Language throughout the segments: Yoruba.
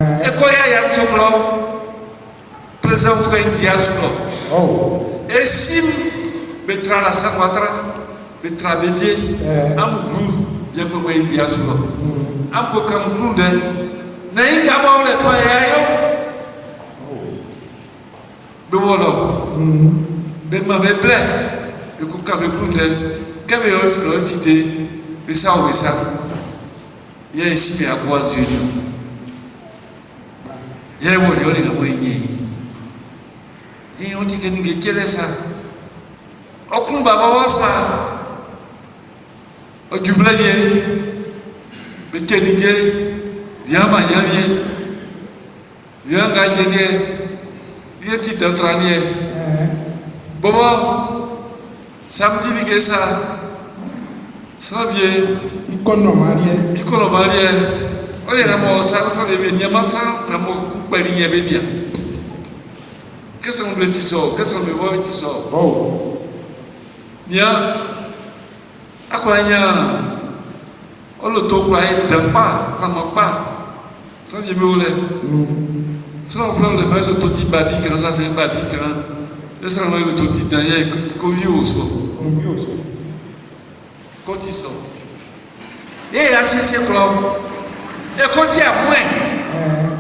E ko ya yam choklo présent frère diaslo. Oh. Et sim betra la sanwatra betra bedie am gru je ko way diaslo. Am ko kam gru de na inga mo le fa ya yo. Be wolo. Be ma be ple. E ko ka be gru de ka be yo fide be sa o be sa. Ye sim ya kwa Dieu. Yeye waliona kama yenyewe. Yeye otike ningekeleza. Okun baba wasa. Ojublaye. Bekenige. Yama yamye. Yanga jenge. Yeti dantranie. Baba samedi ligesa. Savie. Ikono Marie. Olha na moça, só de venir massa, na moça cumparinha venir. Que são de tiso, que são de boa tiso. Oh. Nia, agora nia, olha o toco aí, dampa, como pá, só de meu le. Só o flor de velho todo de babi, que nós assim babi, que nós só não é todo de daí, covioso. Cotiso. E assim se coloca. E quando é mãe,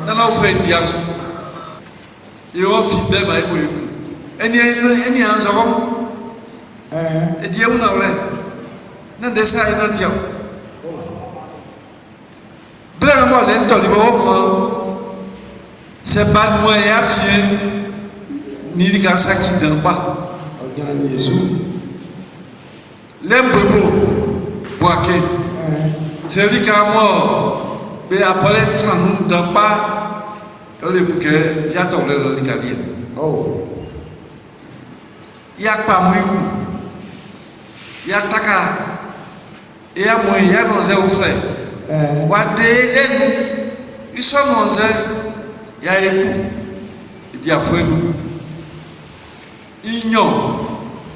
não foi diaso. Eu fidei mais por ele. Ele anza como? E dia uma hora. Não deixa aí não tinha. Bela mal lento de boa. Se ban moi a fie ni de casa aqui dans pas. Organise Jesus. L'embebo boaké. C'est lui qui a mort. Mais après le dans pas dans les bouquets, j'attends le l'italien. Oh. Il y a pas mouillou. Il y a taka. Il y a moi, il y a nos frères. Wadé, ils sont nos il y a écou. Il y a frère nous. Ignon.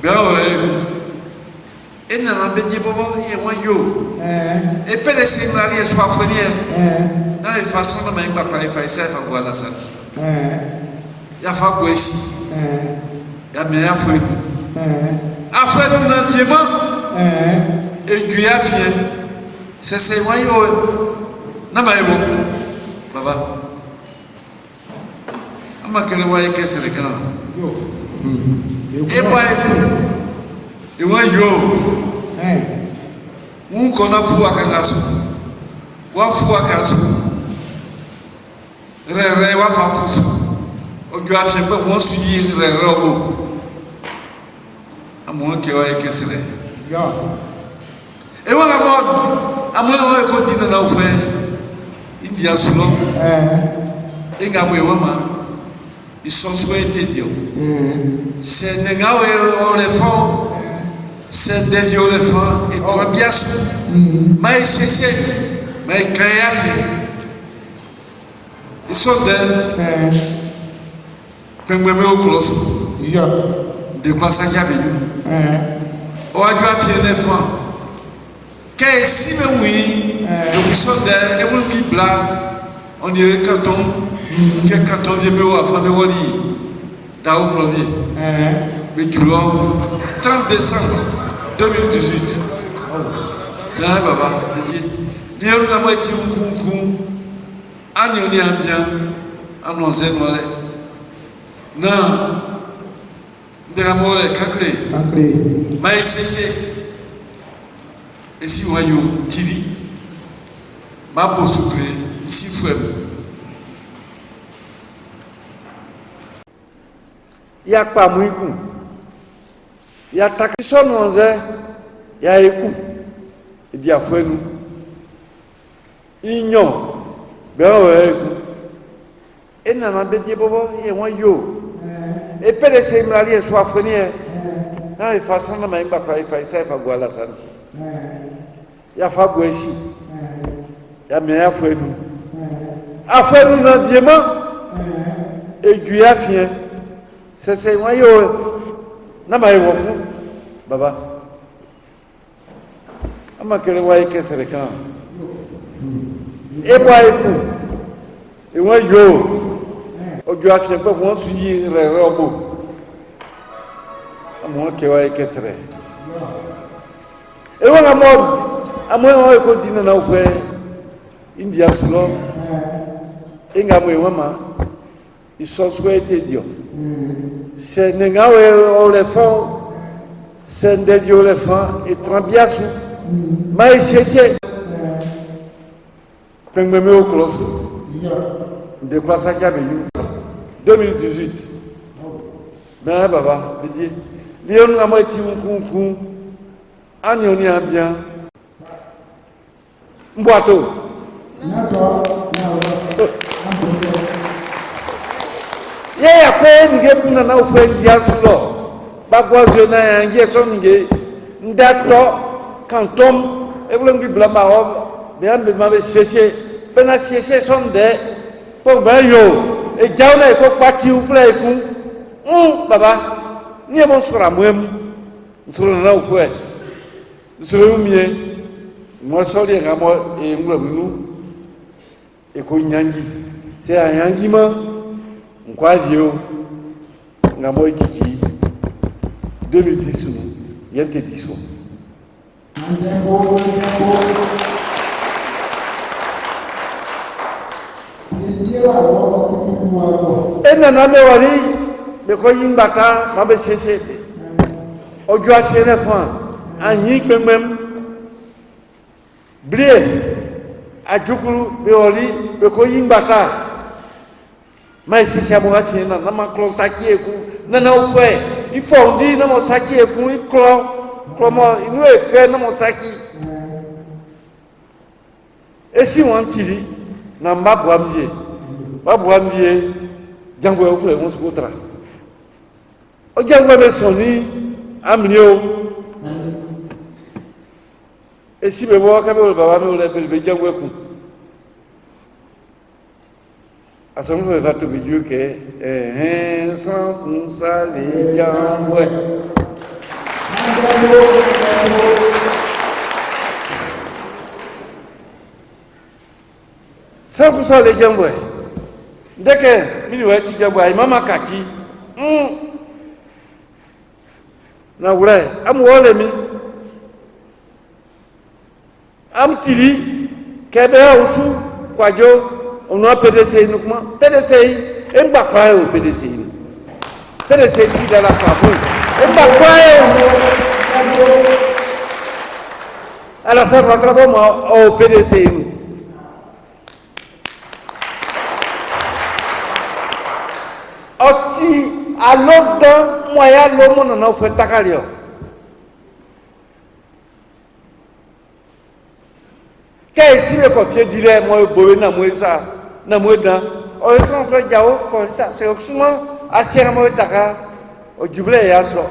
Ben ouais. Et n'a pas dit bobo, il y a moi yo. Et peut les séminaires soit fournier. Non, il faut ça dans ma imba il faut ça faire voir la santé. Il y a fa goici. Il y a meilleur frère. Après nous dans diamant. Et Dieu a fait. C'est moi yo. Non mais bon. Baba. Ama que le voyez que c'est le grand. Et moi et moi yo. Qu'on a fou à Kangasu. Wa fou à Kangasu. Ré, wa fa fou. O Dieu a fait pas moi suis ré robo. À moi qui va que c'est là. Et voilà moi à moi on continue na oufé. India solo. Et gamwe wama. Ils sont souhaités Dieu. C'est negawe on les font. C'est des violents et toi bien sûr. Mais c'est mais créatif. Ils sont des penguins au clos. De quoi ça y a bien. On a dû faire les francs. Qu'est-ce si oui, ils sont des et on dit blanc. On dirait canton. Quel canton vient me voir faire le wali. D'aoù plombier. Mais tu l'as 30 décembre 2018. Là, baba, il dit, il y a une moitié de coup, on y a bien, annoncé, non, de la mort est caclé. Mais c'est, et si vous voyez, Tiri, ma bosse, ici, frère. Il n'y a pas de mouillou. Il y a ta question, il y a écoute. Il dit à frère nous. Ignon. Ben ouais, écoute. Et n'a pas dit bobo, il y a un yo. Et peut les séminaires soit frère. Non, il faut ça dans ma il faut ça, il faut voir la santé. Il y a pas de ici. Il y a meilleur frère nous. À frère nous dans diamant. Et Dieu a fait. C'est moi yo. Non mais bon. Baba. Ama que le voyez que c'est le camp. Et moi écoute. Et moi, yo, au Dieu a fait pas moi suivi les robots. À moi qui va être serait. Et voilà moi, à moi on est continue na ouvert India solo. Et ngamwe mama, ils sont souhaités Dieu. C'est n'engawe au lefant, c'est de Dieu lefant et trambiasu. Mais c'est Pengmeme au colosso. De quoi ça qui a venu 2018. Ben baba, dit Léon a moitié un Agnoni a bien. Mboato. Ya kwa nge kuna na ufe ndia sulo. Bagwa zona nge so nge ndato kantom e vule ngi blama o bien be ma be sese pena sese sonde po ba yo e jauna e ko pati ufle e ku baba ni e mo sura muem sura na ufe sura umie mo so de ga mo e nglo nu e ko nyangi se a nyangi ma nkwadio nga mo ikiki 2010 yente diso ena na me wari be ko yimbaka ma be sese ojo afere fan anyi gbemgbem blie ajukuru be wali be ko yimbaka ma sese mo ati na ma klo saki eku na na ofwe ifondi na mo saki eku iklo mo inu efe na mo saki esi won tiri na mbabwambie babwambie jango ofwe mo skutra o jango be soni amnio esi be bo ka be baba me le be jango eku asomo be va to be Dieu que sans pour ça les jango sans pour ça les jango dès que mini wa ti jango ai mama kaki na wure am wole mi am tiri kebe usu kwajo ono PDC nukuma PDC emba kwae o PDC PDC ti dala kabu emba kwae ala sa rakrabo ma o PDC oti alodan moya lomo na o fe takalio ke si le ko tie dire mo bowe na mo isa na mo dan o so fa jawo ko sa se o suma asiera mo taka o juble ya so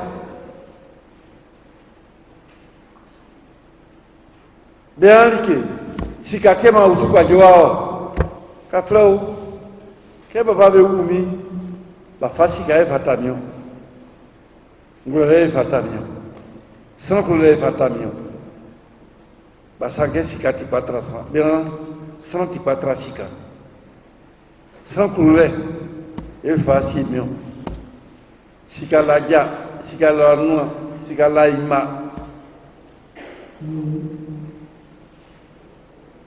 bien que si katema usu kwa joao ka flow ke baba be umi ba fasi ka e fatamio ngure e fatamio sans que le fatamio basangé sikati patra sa bien santi patra sika sans couler et facile mieux sika la ja sika la noa sika la ima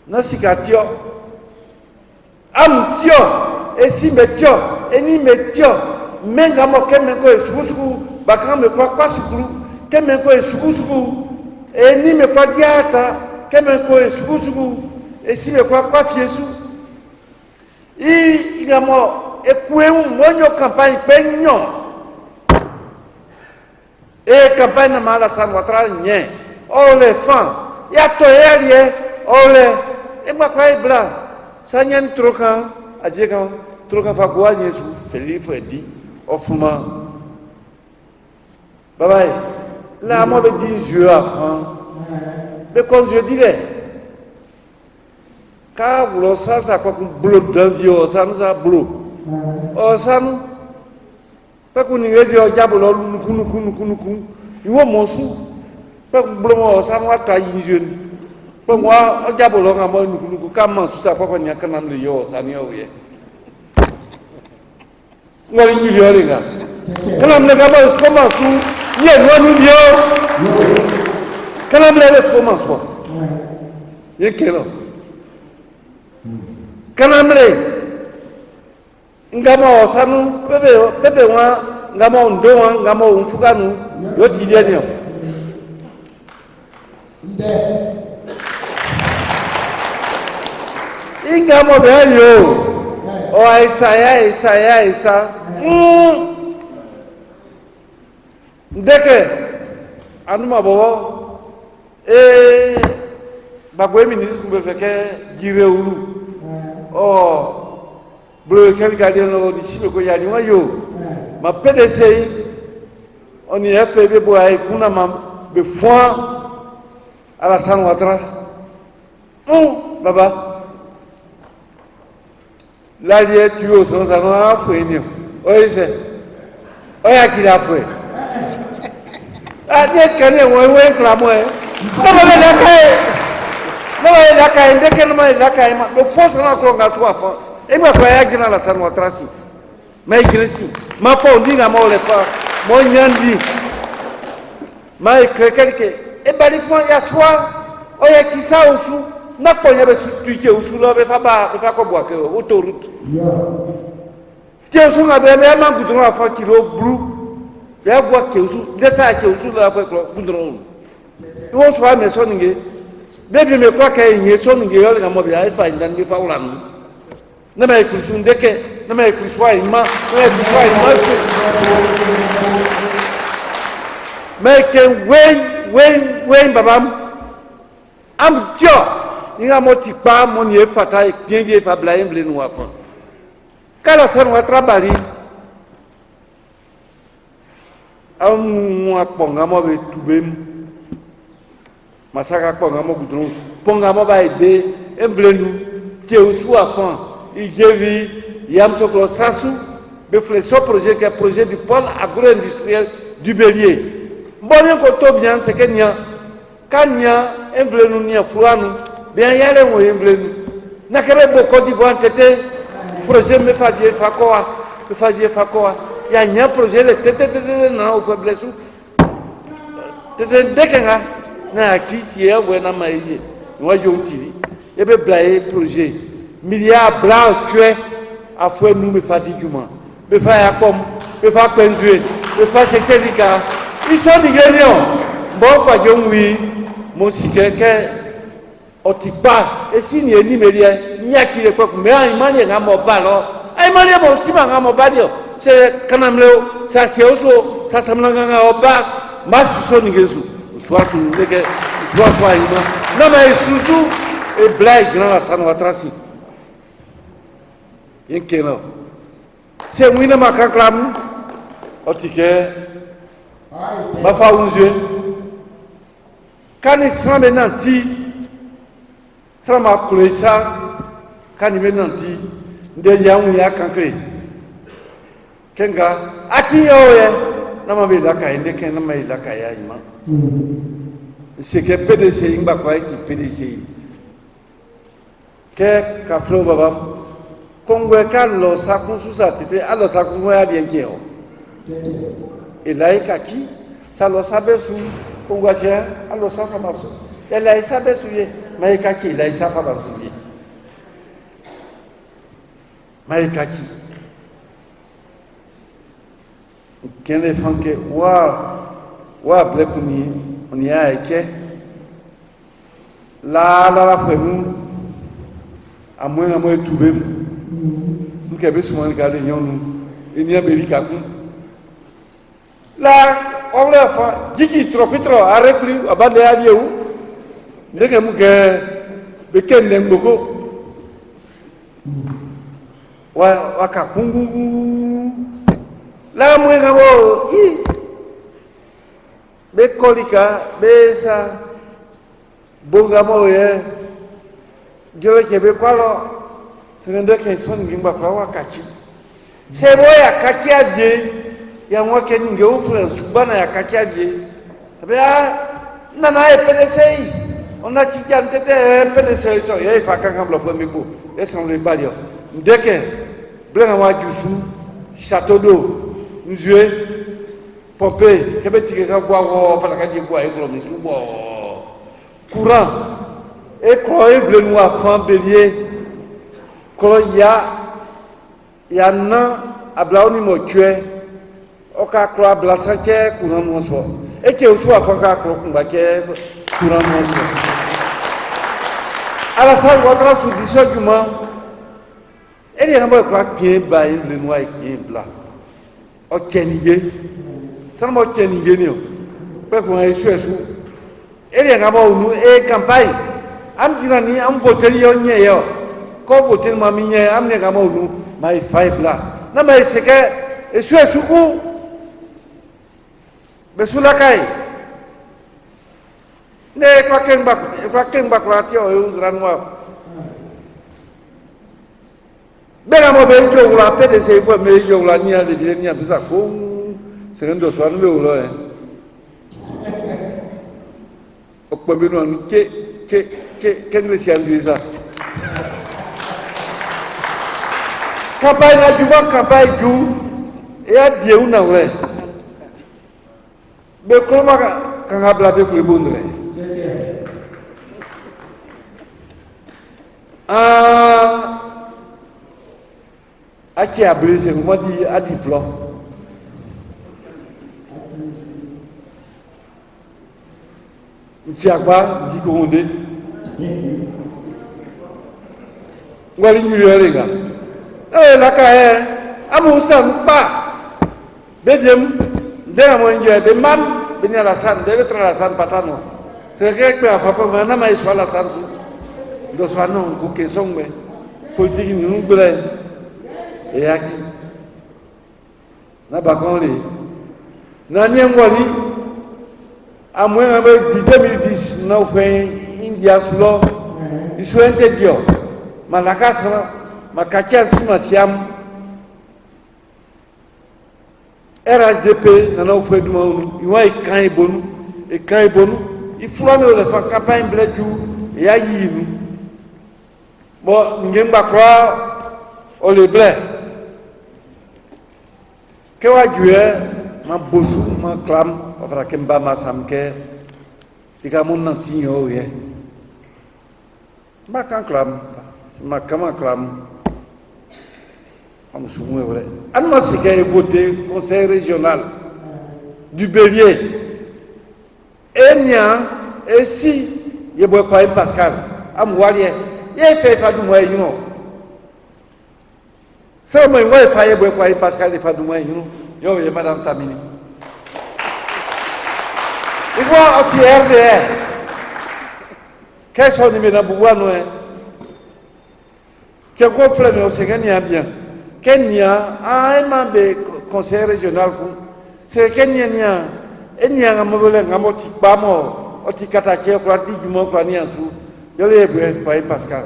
na sika tio am tio et si metio et ni metio menga mo kemengo esukusuku bakame kwa sukuru kemengo esukusuku et ni me kwa diata kemengo esukusuku et si me kwa fiesu il a mo ekueu monyo campagne penyo e campagne mala san watra nye o le fan ya to yerie o le e ma kwai bla sanyen troka ajeka troka fa kwa nyesu felife di ofuma bye là moi me dis je apprends mais comme je dirais ka bulo sasa kwa bulo davio sanza bulo o sanu pa ku ni radio jabulo kunu iwo mosu pa bulo mo sanu ata yinjun pa wa jabulo ngamo kunu ka man suta pa nya kana le yo sanu yo ye ngoli nyilio linga kana mlega ba skoma su ye nonu bio kana mlega skoma su ye kelo kana mlega ngama osanu pepe wa ngama ondo wa ngama umfukanu yo tidia ni ingamo be yo o isa ndeke anuma bobo bagwe ministre be feke jire ulu bleu quelqu'un dit no disibe ko yani wa yo ma PDC on y FPB bo ay kuna mam be foi Alassane Ouattara baba la lié tu os dans un affaire oye c'est oya qui l'a fait dit que ouais clamo non la kai ndeke no la kai ma le force na ko nga so afa e ma kwa ya gina Alassane Ouattara si ma igresi ma fo ndinga ma ole pa mo nyandi ma ikrekelke e balikwa ya swa oya kisa osu na ponya be tuike osu lo be fa ko boake autoroute Osu nga be ma gudro afa kilo blu be boake osu de sa ke osu la fa ko gudro wo so a me so nge be me kwa ka yin so nge yo nga mo be ai fa ndan be fa ura no na ma ikusu ndeke na ma ikusu ai ma na ikusu ai ma so make wen babam am jo ni nga mo ti pa mo ni e fata bien je fa bla emble no afa kala san wa trabali am aponga mo be tubem masaka aponga mo gudron ponga mo ba ide emble nu ke usu afa ijevi yam soklo sasu be flexion projet que projet du pôle agro-industriel du Bélier bon ko to bien c'est que nya kanya emble nu nia fuanu bien yale mo emble nu na kebe boko di voix tete projet me faisait fakoa ya nya projet le tete na o faiblesse tete dekenga na ki sie we na maije wa yo tiri e be blaye projet milliard blanc tué a foi nous me fa di juma be fa ya kom be fa penzue be fa se syndicat ils sont nigériens bon pas je oui mon sikeke otipa e si ni eni merie nya ki le ko me an mani nga mo ba lo ai mani mo si ma nga mo ba dio se kanamleo sa se oso sa samna nga oba masu so nigezu swasu leke swasu ai no ma isuzu e blai grand Alassane Ouattara si yenkeno se wina makaklam otike ma fa unje kani srambe nanti sama kulesa kani menanti nde yawu ya kankre kenga ati yoye na ma be la ka ende ken na ma la ka ya ima c'est que PDC ingba kwa ki PDC ke ka flo baba kongwe kallo sakunsu sa tipe allo sakunwe ya bien keo elaika ki salo sabesu kongwa je allo safa maso ela sabesu ye maika ki ela safa maso ye maika ki kene fanke wa blekuni oni ya eke la femu amwe tubem nke be suman gale nyonu eni Amerika ku la ola fa jiki tropitro arekli abande avieu ndeke muke be kende ngoko wa ka kungu la mwe ngabo be kolika be sa bonga mo ye jole kebe kwalo sengende ke son ngimba kwa wakati sebo ya kati aje ya mwake ninge ufre subana ya kati aje bea nana e PDC ona chikia ntete PDC so ye fa kanga blo fo mibo e son le balio ndeke blenga wa jusu château d'eau, nous jouer, pomper, que petit que ça boire, faire la boire, et courant, et croyez bleu noir, femme bélier, quand il y a un an, à Blaoni Motué, au cas croix, Blassantier, courant mon soir, et qui est aussi à Fanga, courant mon soir. À la fin, on va se dire du monde. Et les gens qui ont baillé le noir et qui est blanc. Au Kenigé. Ça m'a Kenigé. Pas qu'on ait su. Et les gens qui ont eu campagne. Amdinani, am voté yon yé. Quand voté ma mine, am les gens qui ont eu ma faille blanc. Non, mais c'est que, et su est où? Mais sous la caille. Ne kwa ken baklati o uzranwa bela mo be jo la pe de se fo me jo la ni ale de ni abisa ko se ndo so anu be o lo o po bi no ke ngle si anzu isa campagne na juba campagne ju e a die una wle be ko ma ka ngabla be ko bondre qui a brisé, moi dit à diplôme. Tu as quoi? Dit qu'on dit. On va les gars. Eh, la caille, à mon sang, pas. Deuxième, derrière moi, il y a des man, venir à la salle, derrière la salle, patano. C'est vrai que la papa, maintenant, il soit la salle. Donc, soit non, pour qu'ils sont, mais politique, nous nous et actif. Na bakon li. Na nyengwali à moins avec 2010 na fait India sulo. Il soit interdit. Malakasra makacha sima siam. RHDP na fait du maunu. Il va quand bon et quand bon. Il faut le faire campagne bleu et ayi. Bon, n'gemba quoi au le blé. Que wa jué ma bosu ma clam afra kemba ma samke tika mun nanti yo ye ma kan clam ma kama clam am soumu vrai an ma sike voté conseil régional du Bélier enya et si ye boy kwa Pascal am walie ye fait fa du moy you know. C'est moi qui fais pour Pascal et Fadouma, yo et Madame Tamini. Il voit au RDR. Qu'est-ce qu'on dit dans Boubouano? Quel problème au Sénégal bien? Kenya a un membre du conseil régional. C'est Kenya et n'y a un mauvais gamoti bamo, oti katache, quoi, dit du monde, quoi, ni en sous. Yo les pour Pascal.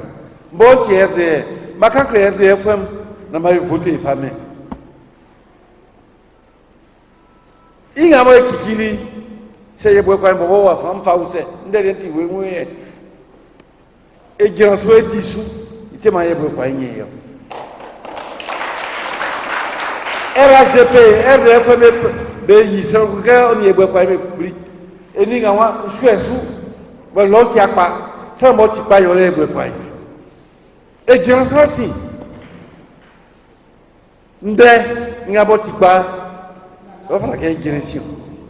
Bon, tu RDR. Ma quand le RDR femme. N'a pas voté famille. Il y a un qui dit c'est le bois qu'on va faire, on fait ndé ti we et grand souhait dissous, il était marié pour quoi il y a. RHDP, RDF, mais ils sont on y est pour quoi il et ni gawa souhait sous, voilà l'autre y a pas, ça m'a dit pas y aller pour quoi. Et grand souhait ndé ngaboti ba o fala ke génération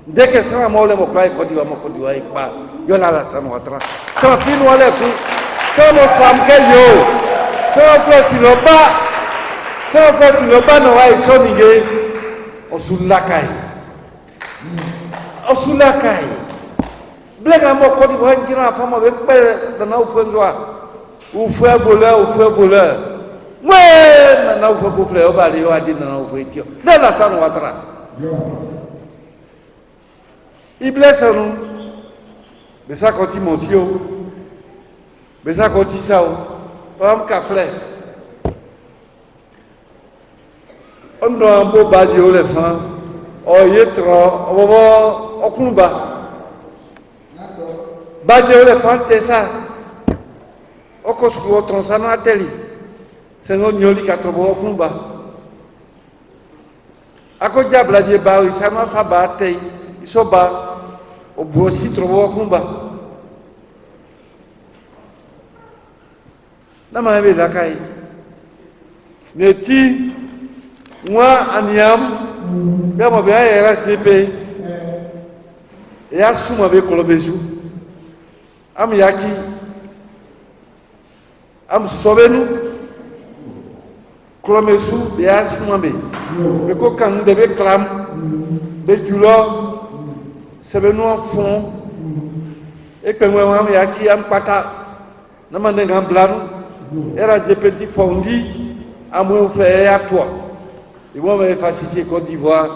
dès que ça mo le mo play ko diwa ipa yo la san watra ça fin wala ku ça mo sam ke yo ça fait tu ba no ai so nige o sulakai blega mo ko diwa ngira fama be pe da na o fenzoa o fait voleur ouais na ufa ko frère ba le wa din na ufa etio de la san watra il blesse nous mais ça continue monsieur mais ça continue ça on café on doit un beau badi au l'éléphant o yetro o bo okunba badi au l'éléphant c'est ça o ko sku o tronsana teli. C'est non nyoli 80 kumba. ako diabla die ba isama fa ba tei isoba obosi trobo kumba na ma be lakai neti moi aniam be mo be era jepe ya suma be kolobesu am yaki am sobenu kolomesu be ya suma be ko kan de be klam be julo sebenu fond e pe mo am yaki am pata na mande ngam blanu era de petit fondi à moi frère et à toi et moi me faciliter Côte d'Ivoire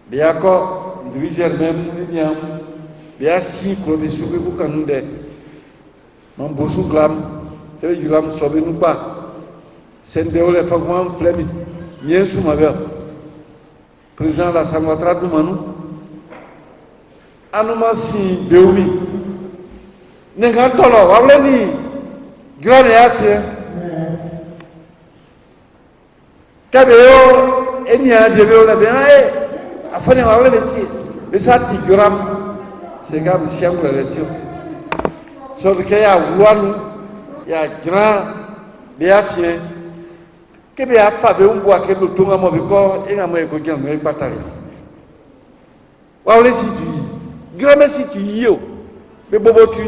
bien encore diriger même niam bien si comme sur que vous quand nous de mon bosu glam te julam sobe nous pas sende ole fa moi flemi bien sous ma ver président la Samatra du manu anuma si beumi nenga tolo wale ni grande affaire kabeo enya jebeo na bien afanya wale beti besati gram c'est comme si on le retire sur que ya wanu ya grand bien fier que bien fa be un bois que le tonga mo biko enga mo ko gyan mo patali wale si tu grand si tu yo be bobo tu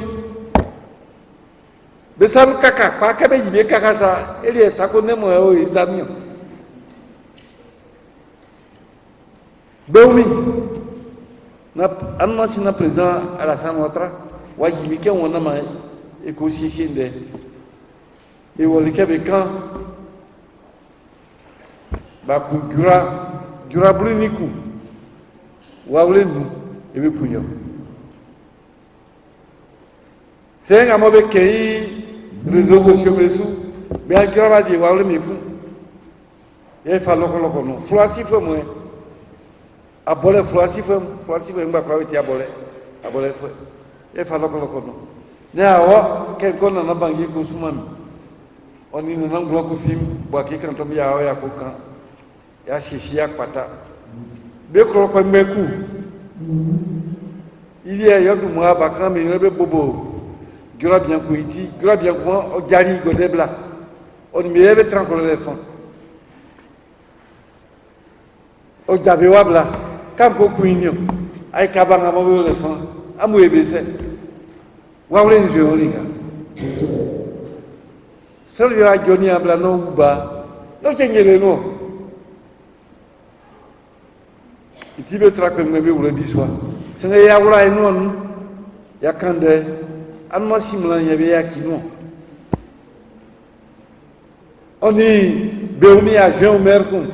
besam kaka pa ka be yibe kaka sa eli sa ko ne mo o izamio beumi na anma sina président à la Samatra wa yibe ke wona ma e ko sisinde e woli ke be kan ba ku jura bliniku wa wole nu e be kunyo tenga mo be kei réseaux sociaux besu be a grava di wawle miku e fa loko no flasi fo mo abole flasi fo ngba kwa weti abole fo e fa loko no ne awo ke kona na bangi ko sumami oni no nan gloko film bo ke kan to ya o ya ko kan ya sisi ya pata be ko ko meku il y a yo du mo abakan mi rebe bobo Gira bien kuiti, gira bien quoi, o jari go debla. On me ebe tranquille le fond. O jabe wabla, kam ko kuinyo. Ay kabanga mo le fond. Amu ebe se. Wawle nje olinga. Sel a joni abla no uba. No chengele no. Itibe trakwe mebe ule biswa. Senga ya wula enon ya kande. Anma simlan yabe yakino oni beumi a Jean Mercum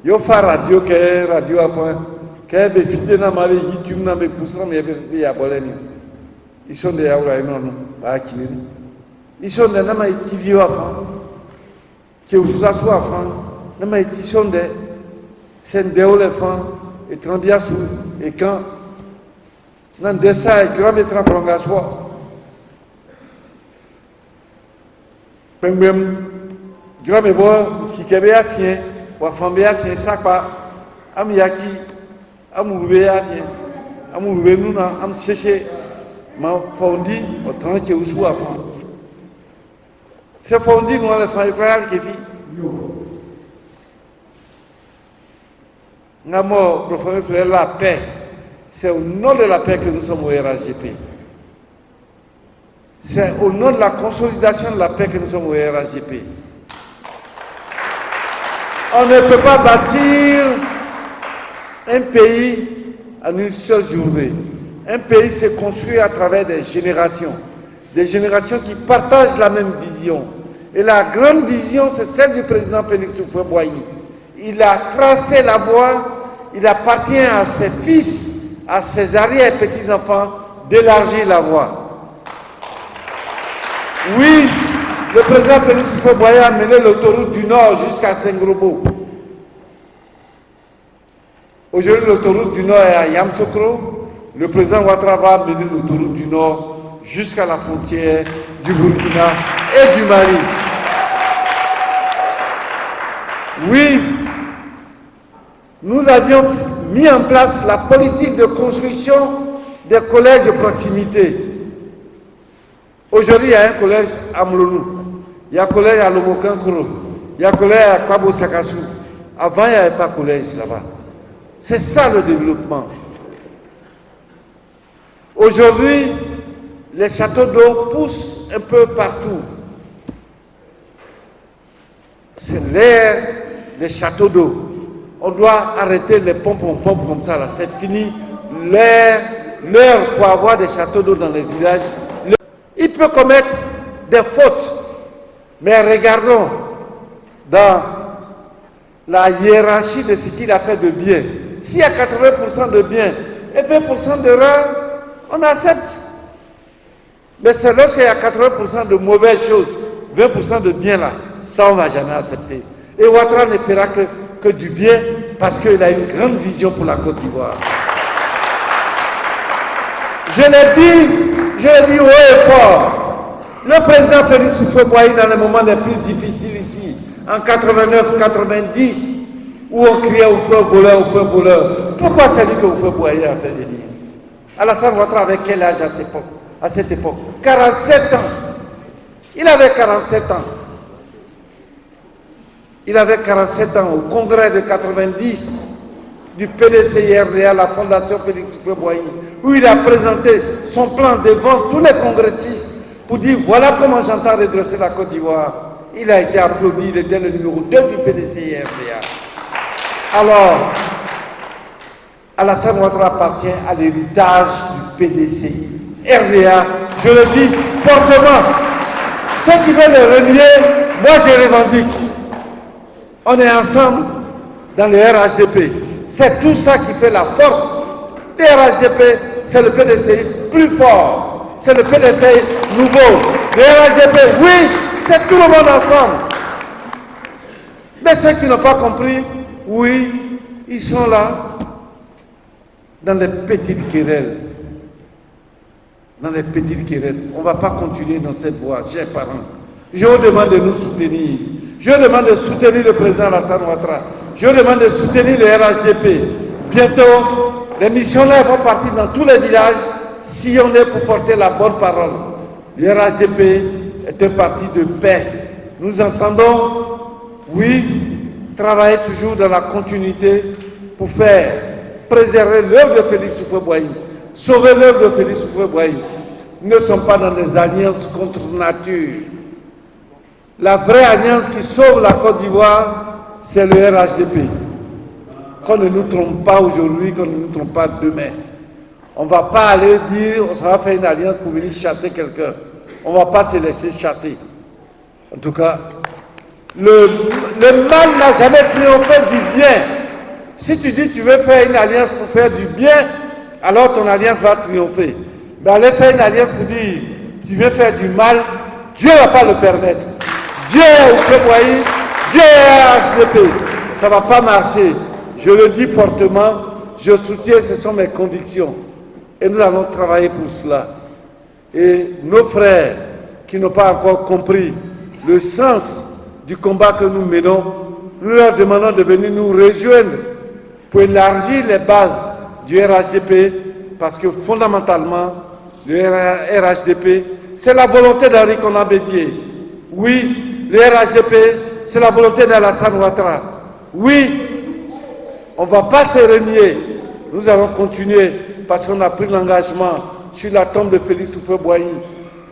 yo fa radio ke radio afin ke be fite na mari YouTube na me kusra me be ya boleni isonde ya ura inono ba kinini isonde na mai TV afin ke usuza so afin na mai tisonde sende ole fan et trambia sou et quand nan desa grand metra prolongation Pembem grame bo si kebe ya tien wa fambe ya tien sakpa am yaki amurube ya tien amurube nuna am sese ma fondi o tranche usu afa se fondi no le fa ikra ke fi ngamo professeur frère la paix c'est au nom de la paix que nous sommes au RHGP. C'est au nom de la consolidation de la paix que nous sommes au RHGP. On ne peut pas bâtir un pays en une seule journée. Un pays se construit à travers des générations qui partagent la même vision. Et la grande vision, c'est celle du président Félix Houphouët-Boigny. Il a tracé la voie, il appartient à ses fils, à ses arrière petits-enfants d'élargir la voie. Oui, le président Félix Houphouët-Boigny a mené l'autoroute du Nord jusqu'à Sengrobo. Aujourd'hui, l'autoroute du Nord est à Yamoussoukro. Le président Ouattara va mener l'autoroute du Nord jusqu'à la frontière du Burkina et du Mali. Oui, nous avions mis en place la politique de construction des collèges de proximité. Aujourd'hui, il y a un collège à Moulounou, il y a un collège à Lomokankuro, il y a un collège à Kwabo Sakassou. Avant, il n'y avait pas de collège là-bas. C'est ça le développement. Aujourd'hui, les châteaux d'eau poussent un peu partout. C'est l'ère des châteaux d'eau. On doit arrêter les pompes comme ça, là. C'est fini. L'heure pour avoir des châteaux d'eau dans les villages. Il peut commettre des fautes, mais regardons dans la hiérarchie de ce qu'il a fait de bien. S'il y a 80% de bien et 20% d'erreur, on accepte. Mais c'est lorsqu'il y a 80% de mauvaises choses, 20% de bien là, ça on ne va jamais accepter. Et Ouattara ne fera que du bien parce qu'il a une grande vision pour la Côte d'Ivoire. Je l'ai dit haut et fort. Le président Félix Houphouët-Boigny dans les moments les plus difficiles ici, en 89-90, où on criait au feu voleur. Pourquoi c'est lui que Houphouët-Boigny a fait venir? Alassane Ouattara avait quel âge à cette époque? 47 ans. Il avait 47 ans. Il avait 47 ans au congrès de 90 du PDCI-RDA, la fondation Félix Houphouët-Boigny, où il a présenté son plan devant tous les congressistes pour dire voilà comment j'entends redresser la Côte d'Ivoire. Il a été applaudi, il était le numéro 2 du PDCI-RDA. Alors, Alassane Ouattara appartient à l'héritage du PDCI-RDA. Je le dis fortement. Ceux qui veulent le renier, moi je revendique. On est ensemble dans le RHDP. C'est tout ça qui fait la force. Le RHDP, c'est le PDCI plus fort. C'est le PDCI nouveau. Le RHDP, oui, c'est tout le monde ensemble. Mais ceux qui n'ont pas compris, oui, ils sont là dans les petites querelles. Dans les petites querelles. On ne va pas continuer dans cette voie, chers parents. Je vous demande de nous soutenir. Je demande de soutenir le président Alassane Ouattara. Je demande de soutenir le RHDP. Bientôt, les missionnaires vont partir dans tous les villages si on est pour porter la bonne parole. Le RHDP est un parti de paix. Nous entendons, oui, travailler toujours dans la continuité pour faire préserver l'œuvre de Félix Houphouët-Boigny, sauver l'œuvre de Félix Houphouët-Boigny. Nous ne sommes pas dans des alliances contre nature. La vraie alliance qui sauve la Côte d'Ivoire, c'est le RHDP. Qu'on ne nous trompe pas aujourd'hui, qu'on ne nous trompe pas demain. On ne va pas aller dire, on va faire une alliance pour venir chasser quelqu'un. On ne va pas se laisser chasser. En tout cas, le mal n'a jamais triomphé du bien. Si tu dis que tu veux faire une alliance pour faire du bien, alors ton alliance va triompher. Mais aller faire une alliance pour dire tu veux faire du mal, Dieu ne va pas le permettre. Dieu est Houphouët-Boigny, Dieu est RHDP. Ça ne va pas marcher. Je le dis fortement, je soutiens, ce sont mes convictions. Et nous allons travailler pour cela. Et nos frères qui n'ont pas encore compris le sens du combat que nous menons, nous leur demandons de venir nous rejoindre pour élargir les bases du RHDP, parce que fondamentalement, le RHDP, c'est la volonté d'Henri Konan Bédié. Oui, le RHDP, c'est la volonté d'Alassane Ouattara. Oui, on ne va pas se renier. Nous allons continuer parce qu'on a pris l'engagement sur la tombe de Félix Houphouët-Boigny.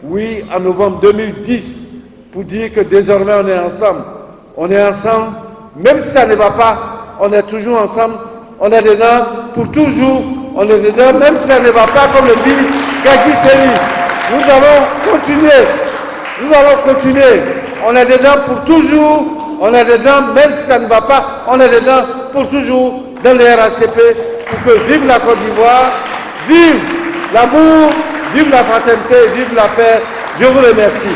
Oui, en novembre 2010, pour dire que désormais on est ensemble. On est ensemble, même si ça ne va pas, on est toujours ensemble. On est dedans pour toujours. On est dedans, même si ça ne va pas, comme le dit Gagui Seri. Nous allons continuer. Nous allons continuer. On est dedans pour toujours. On est dedans, même si ça ne va pas, on est dedans pour toujours dans le RHDP pour que vive la Côte d'Ivoire, vive l'amour, vive la fraternité, vive la paix. Je vous remercie.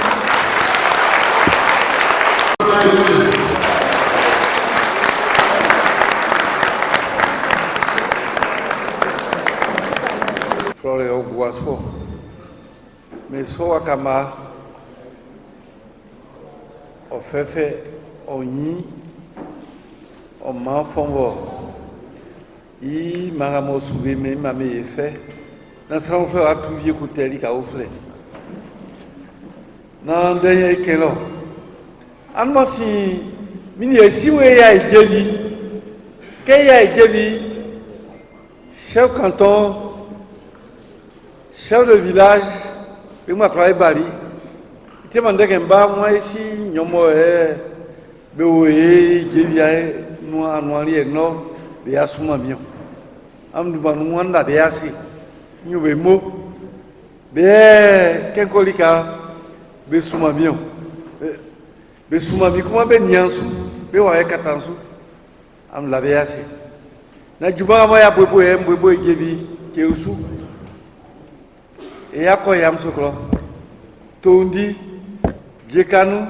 Flore Oguaso, Meso Wakama, Ofefe, Onyi, Oman Fongo, il m'a souvé, mais il m'a fait. Dans ce qu'on fait, à tout vieux côté, il a offert. Dans le dernier kilo. Alors, si, si vous avez dit, qu'il y a dit, chef canton, chef de village, et moi, je Bali. Il m'a dit que moi, ici, nous avons be asuma mio am du banu wanda be asi nyu be mo be kenkolika be suma mio be suma mi kuma be nyansu be wa katansu am la be asi na juba ma ya bobo jebi ke usu e yako yam sokro tondi jekanu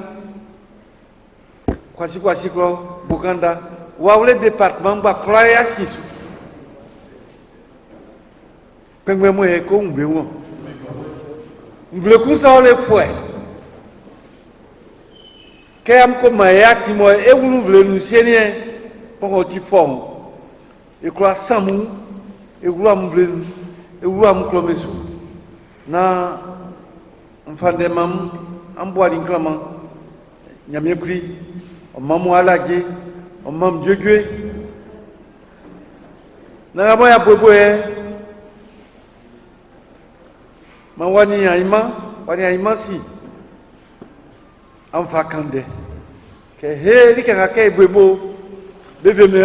kwasi ko bukanda wawle département ba croya sisu pengwe mo e ko ngbe won mvle ku sa ole foi ke am ko maya ti mo e wulu vle nu sienie poko ti form e kro samu e wulu am vle e wulu am klomesu na mfande mam am boali nklama nyame kuri o mamu alaje o mam jojwe na moya bobo ma wani aima si am fakande ke he li ka ke bobo bebe me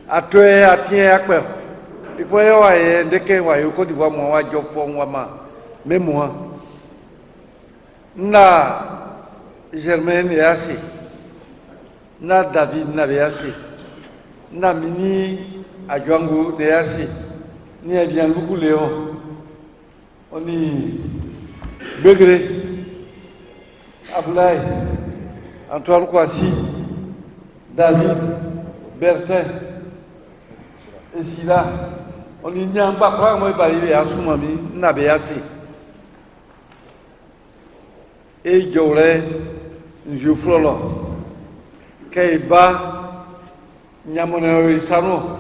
atoe atien akpe ipo yo wa ye ndeke wa yo ko di wa mo wa jopo wa ma memo na Germaine et assez. Na David na assez. Na Mini Adjango de assez. Ni a bien beaucoup Léon. On y Begré. Ablaï. Antoine Kwasi. David. Bertin. Et Sila. On y n'y a pas quoi, moi, arrivé à Soumami. Na assez. Et Jolé. Nju flolo kay ba nyamone isano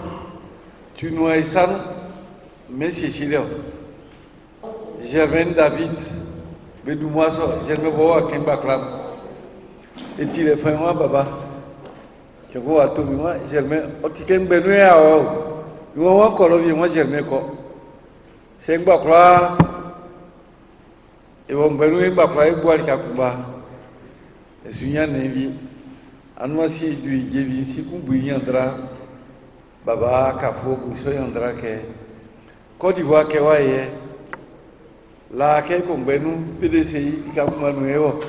tuno isano messi chileo Germaine David bedou moi so Germaine bo akemba club et il est vraiment baba que go ato mi moi Germaine otikem benu ya o yo wa ko lo bi moi Germaine ko se ngba kra e wo benu ngba kra e bo ali kakuba Esunya nevi anwasi du jevi siku buyandra baba kafo buso yandra ke Côte d'Ivoire ke waye la ke ko benu PDCI ka kumanu ewo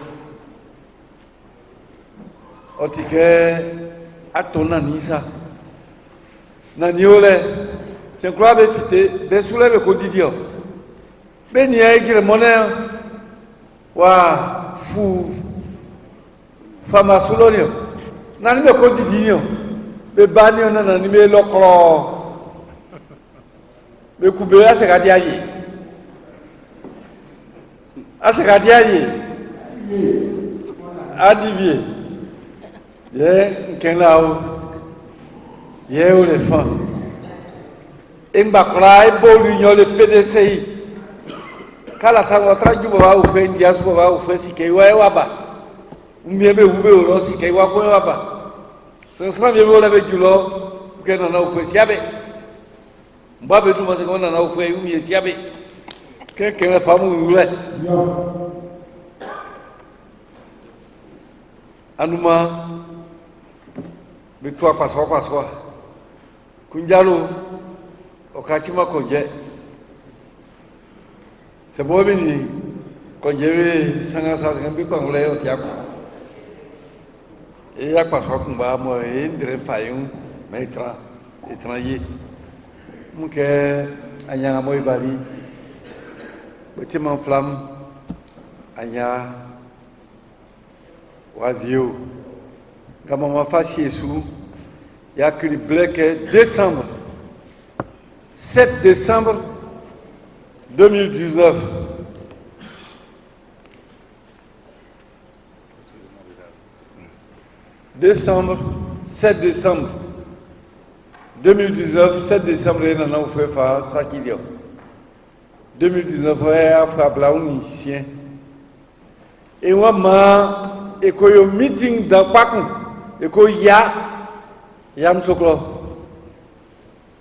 otike atona nisa na niole je crois be fité be soulève ko didio be ni ay gire monnaie wa fu fama sulonio nani me ko didinio be banio nana ni me lokro be kube asakadiaye adivie ye kenlao ye o le fan embakra e bolu nyo le PDCI kala sango traju ba o fe ndias ba o fe sikei wa ba Miebe ube o si ke wa ko wa ba so fra miebe o la be julo ke na o fe siabe mbabe du ma se ko na o fe u mi siabe ke na famu ule anuma be to kwa so kunjalo o ka chi ma ko je se bo bi ni ko je be sanga sa ngambi ko ngule o tiako et à quoi soit qu'on va moi indre fayon maître étranger muke anya moy bari bâtiment flamme anya wa vieux comme on va faire sous il y a que le black décembre 7 décembre 2019 7 décembre 2019, 7 décembre, nous avons fait ça qui dit. 2019, nous avons fait un ici. Et moi, il y a un meeting dans Pakou. Et il y a un soclo.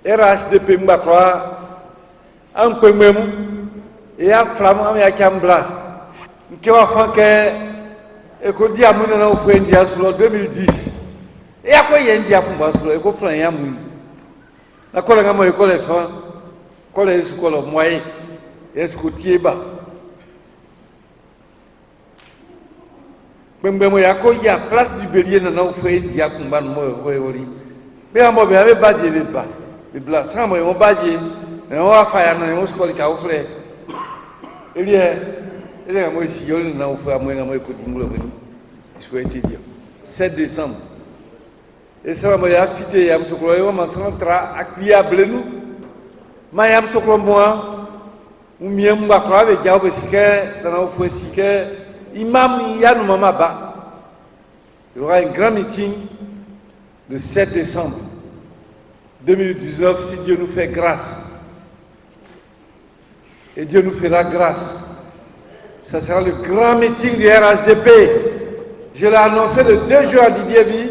RHDP Mbakwa, un peu même, et il y a un flamand qui a un blanc. Qui a fait que, qu'on dit à mon nom, on fait un dia sur 2010. Et après, il y a un dia pour moi sur le, et qu'on fait un dia. La colle à moi, l'école est fin, colle est sur le moyen, et ce côté bas. Même il y a place du bélier dans nos frères, il y a un combat de moi, mais à moi, il y avait badge les bas. Les blancs, sans moi, on badge, et on va faire un score qui a offert. Il y a moi ici, il y a un frère, moi, il y a un côté de moi, je souhaite dire. 7 décembre. Et ça m'a affité, il y a un soclo, il y a un centra, accueillable nous. Mais il y a un soclo, moi, ou mieux, moi, avec il y a un siké, dans nos frères siké. Imam Yannou Mamaba, il y aura un grand meeting le 7 décembre 2019 si Dieu nous fait grâce. Et Dieu nous fera grâce. Ce sera le grand meeting du RHDP. Je l'ai annoncé le 2 juin à Didier Vie,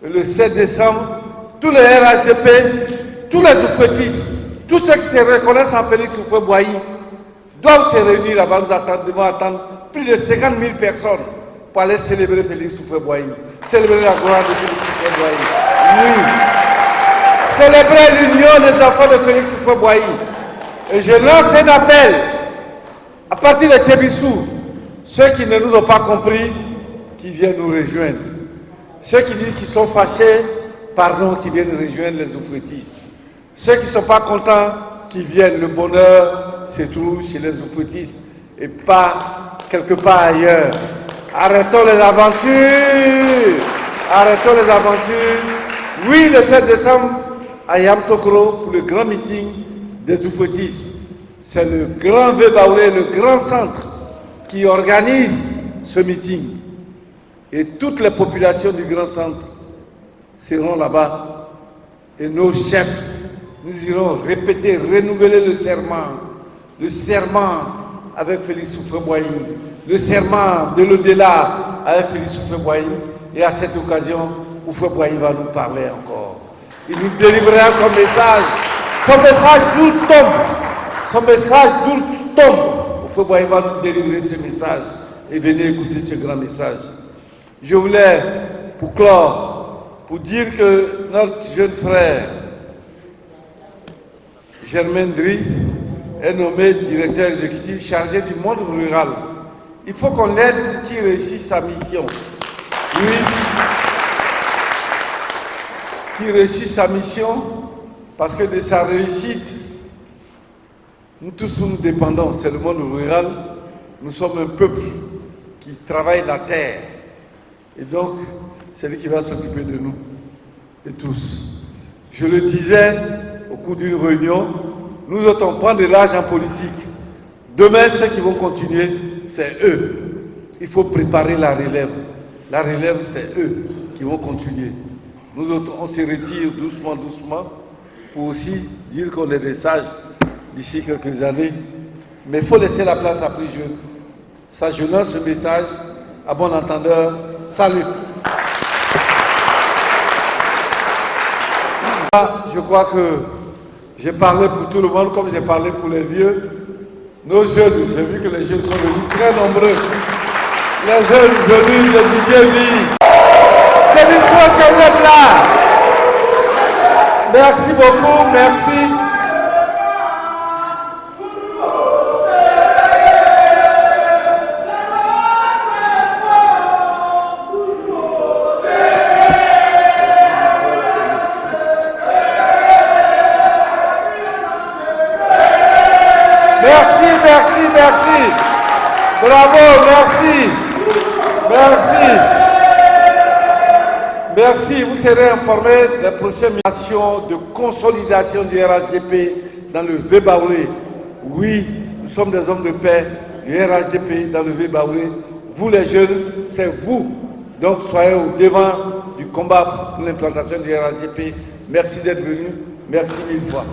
le 7 décembre. Tous les RHDP, tous les oufetistes, tous ceux qui se reconnaissent en Félix Houphouët-Boigny doivent se réunir là-bas. Nous devons attendre plus de 50 000 personnes pour aller célébrer Félix Houphouët-Boigny, célébrer la gloire de Félix Houphouët-Boigny. Oui. Célébrer l'union des enfants de Félix Houphouët-Boigny. Et je lance un appel à partir de Tébissou, ceux qui ne nous ont pas compris, qui viennent nous rejoindre. Ceux qui disent qu'ils sont fâchés, pardon, qui viennent rejoindre les oufouettistes. Ceux qui ne sont pas contents, qui viennent. Le bonheur se trouve chez les oufouettistes et pas quelque part ailleurs. Arrêtons les aventures. Arrêtons les aventures. Oui, le 7 décembre, à Yamsokro, pour le grand meeting des oufouettistes. C'est le grand Vébaoulé, le grand centre qui organise ce meeting. Et toutes les populations du grand centre seront là-bas. Et nos chefs, nous irons répéter, renouveler le serment. Le serment avec Félix Houphouët-Boigny, le serment de l'au-delà avec Félix Houphouët-Boigny. Et à cette occasion, Houphouët-Boigny va nous parler encore. Il nous délivrera son message. Son message d'où tombe. Son message d'où tombe. Houphouët-Boigny va nous délivrer ce message. Et venez écouter ce grand message. Je voulais, pour clore, pour dire que notre jeune frère, Germain Dry, est nommé directeur exécutif chargé du monde rural. Il faut qu'on l'aide pour qu'il réussisse sa mission. Oui, qu'il réussisse sa mission, parce que de sa réussite, nous tous nous dépendons. C'est le monde rural. Nous sommes un peuple qui travaille la terre. Et donc, c'est lui qui va s'occuper de nous, de tous. Je le disais au cours d'une réunion, nous autres, on prend de l'âge en politique. Demain, ceux qui vont continuer, c'est eux. Il faut préparer la relève. La relève, c'est eux qui vont continuer. Nous autres, on se retire doucement, doucement, pour aussi dire qu'on est des sages d'ici quelques années. Mais il faut laisser la place à plus jeunes. Ça, je lance ce message à bon entendeur. Salut. Je crois que j'ai parlé pour tout le monde comme j'ai parlé pour les vieux. Nos jeunes, j'ai vu que les jeunes sont venus très nombreux. Les jeunes venus de Didier Vie. Que l'histoire que vous êtes là. Merci beaucoup, merci. Merci. Bravo, merci. Merci, vous serez informés des prochaines actions de consolidation du RHDP dans le Vébaoulé. Oui, nous sommes des hommes de paix, du RHDP dans le Vébaoulé. Vous les jeunes, c'est vous. Donc soyez au devant du combat pour l'implantation du RHDP Merci d'être venu. Merci mille fois.